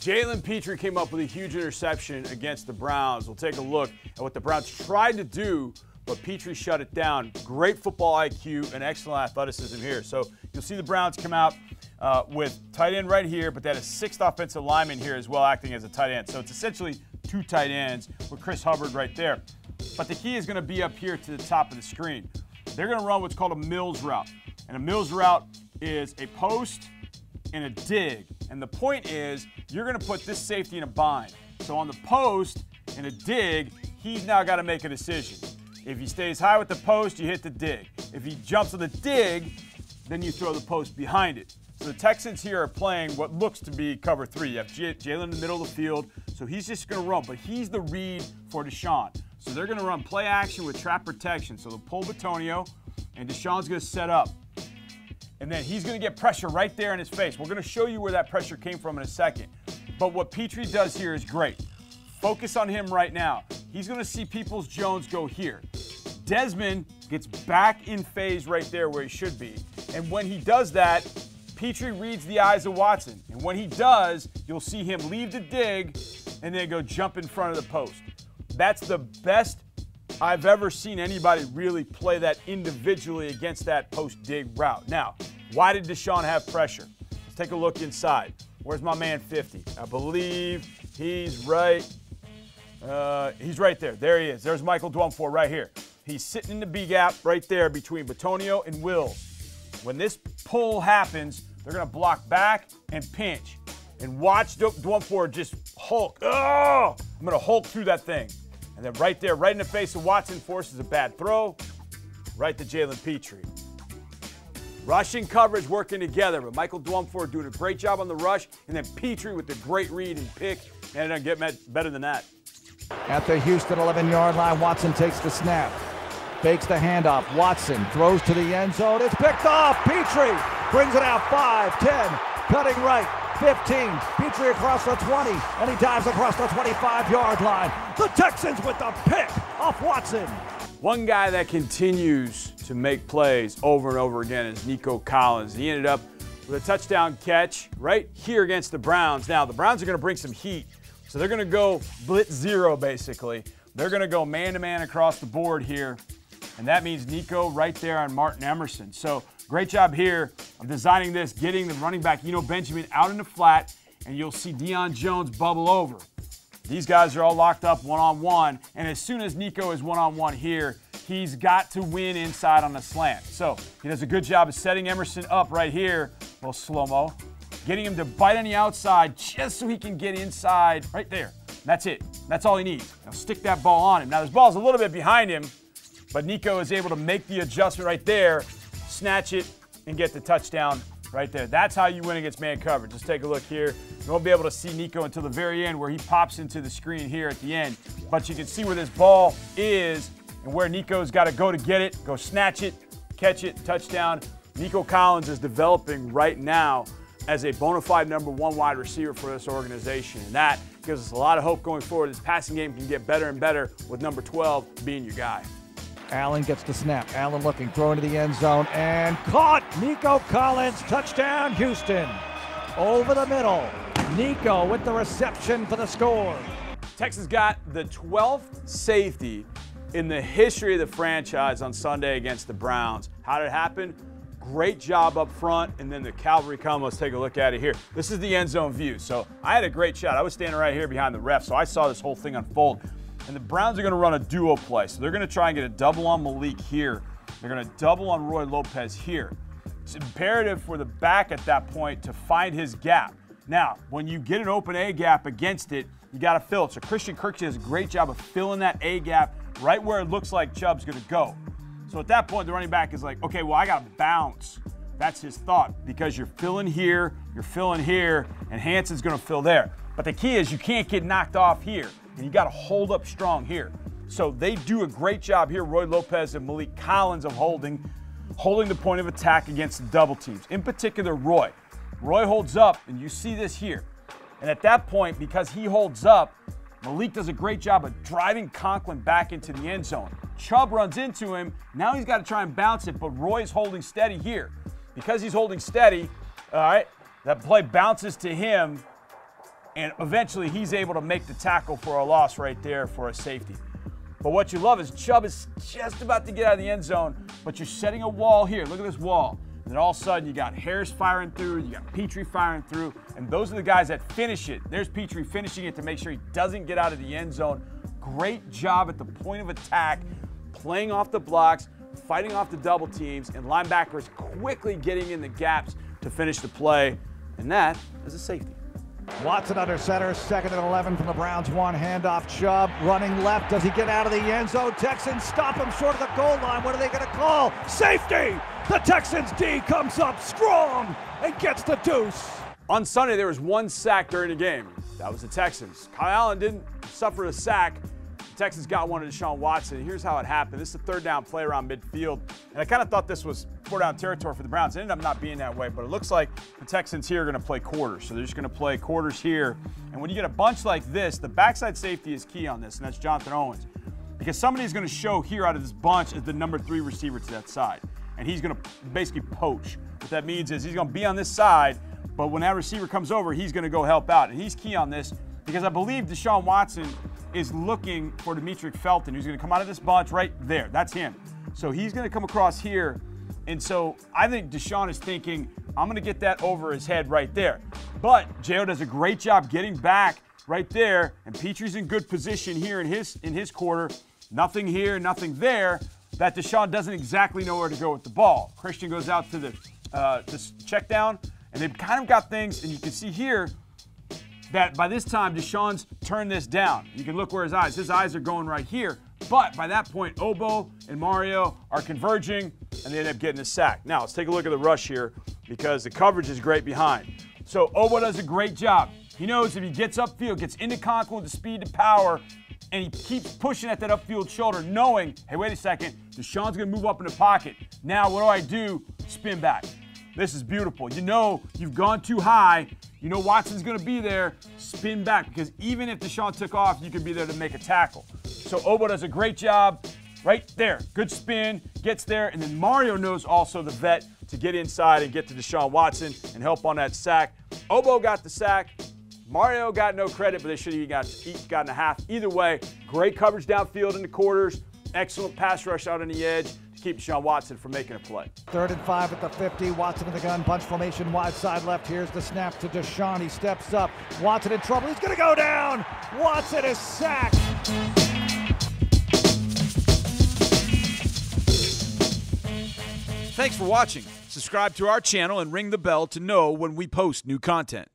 Jalen Pitre came up with a huge interception against the Browns. We'll take a look at what the Browns tried to do, but Pitre shut it down. Great football IQ and excellent athleticism here. So you'll see the Browns come out with tight end right here, but that is sixth offensive lineman here as well acting as a tight end. So it's essentially two tight ends with Chris Hubbard right there. But the key is going to be up here to the top of the screen. They're going to run what's called a Mills route. And a Mills route is a post and a dig. And the point is, you're going to put this safety in a bind. So on the post and a dig, he's now got to make a decision. If he stays high with the post, you hit the dig. If he jumps on the dig, then you throw the post behind it. So the Texans here are playing what looks to be cover three. You have Jalen in the middle of the field, so he's just going to run. But he's the read for Deshaun. So they're going to run play action with trap protection. So they'll pull Bitonio, and Deshaun's going to set up. And then he's going to get pressure right there in his face. We're going to show you where that pressure came from in a second. But what Pitre does here is great. Focus on him right now. He's going to see Peoples-Jones go here. Desmond gets back in phase right there where he should be. And when he does that, Pitre reads the eyes of Watson. And when he does, you'll see him leave the dig and then go jump in front of the post. That's the best I've ever seen anybody really play that individually against that post-dig route. Now, why did Deshaun have pressure? Let's take a look inside. Where's my man 50? I believe he's right. He's right there. There he is. There's Michael Dwumfor right here. He's sitting in the B gap right there between Bitonio and Wills. When this pull happens, they're going to block back and pinch. And watch Dwumfor just hulk. Oh! I'm going to hulk through that thing. And then right there, right in the face of Watson, forces a bad throw. Right to Jalen Pitre. Rushing coverage working together, but Michael Dwumfor doing a great job on the rush. And then Pitre with the great read and pick. And it doesn't get better than that. At the Houston 11-yard line, Watson takes the snap. Fakes the handoff. Watson throws to the end zone. It's picked off. Pitre brings it out 5, 10, cutting right, 15. Pitre across the 20, and he dives across the 25-yard line. The Texans with the pick off Watson. One guy that continues to make plays over and over again is Nico Collins. He ended up with a touchdown catch right here against the Browns. Now, the Browns are going to bring some heat. So they're going to go blitz zero, basically. They're going to go man-to-man across the board here. And that means Nico right there on Martin Emerson. So great job here of designing this, getting the running back, Benjamin, out in the flat. And you'll see Deion Jones bubble over. These guys are all locked up one-on-one. And as soon as Nico is one-on-one here, he's got to win inside on the slant. So he does a good job of setting Emerson up right here. A little slow-mo. Getting him to bite on the outside just so he can get inside right there. That's it. That's all he needs. Now stick that ball on him. Now this ball's a little bit behind him, but Nico is able to make the adjustment right there, snatch it, and get the touchdown right there. That's how you win against man coverage. Just take a look here. You won't be able to see Nico until the very end where he pops into the screen here at the end. But you can see where this ball is and where Nico's got to go to get it, go snatch it, catch it, touchdown. Nico Collins is developing right now as a bona fide number one wide receiver for this organization. And that gives us a lot of hope going forward. This passing game can get better and better with number 12 being your guy. Allen gets the snap. Allen looking, throwing to the end zone, and caught! Nico Collins, touchdown, Houston. Over the middle. Nico with the reception for the score. Texans got the 12th safety in the history of the franchise on Sunday against the Browns. How did it happen? Great job up front, and then the cavalry come. Let's take a look at it here. This is the end zone view. So I had a great shot. I was standing right here behind the ref, so I saw this whole thing unfold. And the Browns are going to run a duo play. So they're going to try and get a double on Malik here. They're going to double on Roy Lopez here. It's imperative for the back at that point to find his gap. Now, when you get an open A gap against it, you got to fill it. So Christian Kirksey does a great job of filling that A gap right where it looks like Chubb's going to go. So at that point, the running back is like, okay, well, I got to bounce. That's his thought, because you're filling here, and Hanson's going to fill there. But the key is you can't get knocked off here, and you got to hold up strong here. So they do a great job here, Roy Lopez and Malik Collins, of holding the point of attack against the double teams. In particular, Roy. Roy holds up, and you see this here. And at that point, because he holds up, Malik does a great job of driving Conklin back into the end zone. Chubb runs into him. Now he's got to try and bounce it, but Roy's holding steady here. Because he's holding steady, all right, that play bounces to him, And eventually he's able to make the tackle for a loss right there for a safety. But what you love is Chubb is just about to get out of the end zone, but you're setting a wall here. Look at this wall. And then all of a sudden you got Harris firing through, you got Pitre firing through, and those are the guys that finish it. There's Pitre finishing it to make sure he doesn't get out of the end zone. Great job at the point of attack, playing off the blocks, fighting off the double teams, and linebackers quickly getting in the gaps to finish the play. And that is a safety. Watson under center, 2nd and 11 from the Browns. One handoff, Chubb running left. Does he get out of the end zone? Texans stop him short of the goal line. What are they going to call? Safety! The Texans D comes up strong and gets the deuce. On Sunday, there was one sack during the game. That was the Texans. Kyle Allen didn't suffer a sack. The Texans got one to Deshaun Watson. Here's how it happened. This is a 3rd down play around midfield. And I kind of thought this was 4th-down territory for the Browns. It ended up not being that way, but it looks like the Texans here are going to play quarters. So they're just going to play quarters here. And when you get a bunch like this, the backside safety is key on this, and that's Jonathan Owens. Because somebody's going to show here out of this bunch as the number 3 receiver to that side. And he's going to basically poach. What that means is he's going to be on this side, but when that receiver comes over, he's going to go help out. And he's key on this because I believe Deshaun Watson is looking for Demetric Felton, who's going to come out of this bunch right there. That's him. So he's going to come across here. And so I think Deshaun is thinking, I'm going to get that over his head right there. But J.O. does a great job getting back right there. And Petre's in good position here in his quarter. Nothing here, nothing there. That Deshaun doesn't exactly know where to go with the ball. Christian goes out to the this check down. And they've kind of got things, and you can see here that by this time, Deshaun's turned this down. You can look where his eyes are going right here. But by that point, Ogbo and Mario are converging, and they end up getting a sack. Now, let's take a look at the rush here because the coverage is great behind. So Ogbo does a great job. He knows if he gets upfield, gets into Conklin with the speed to power, and he keeps pushing at that upfield shoulder, knowing, hey, wait a second, Deshaun's going to move up in the pocket. Now, what do? Spin back. This is beautiful. You know you've gone too high. You know Watson's going to be there. Spin back, because even if Deshaun took off, you could be there to make a tackle. So Ogbo does a great job right there. Good spin, gets there, and then Mario knows also the vet to get inside and get to Deshaun Watson and help on that sack. Ogbo got the sack. Mario got no credit, but they should have each gotten a half. Either way, great coverage downfield in the quarters. Excellent pass rush out on the edge to keep Deshaun Watson from making a play. 3rd and 5 at the 50. Watson in the gun. Bunch formation, wide side left. Here's the snap to Deshaun. He steps up. Watson in trouble. He's going to go down. Watson is sacked. Thanks for watching. Subscribe to our channel and ring the bell to know when we post new content.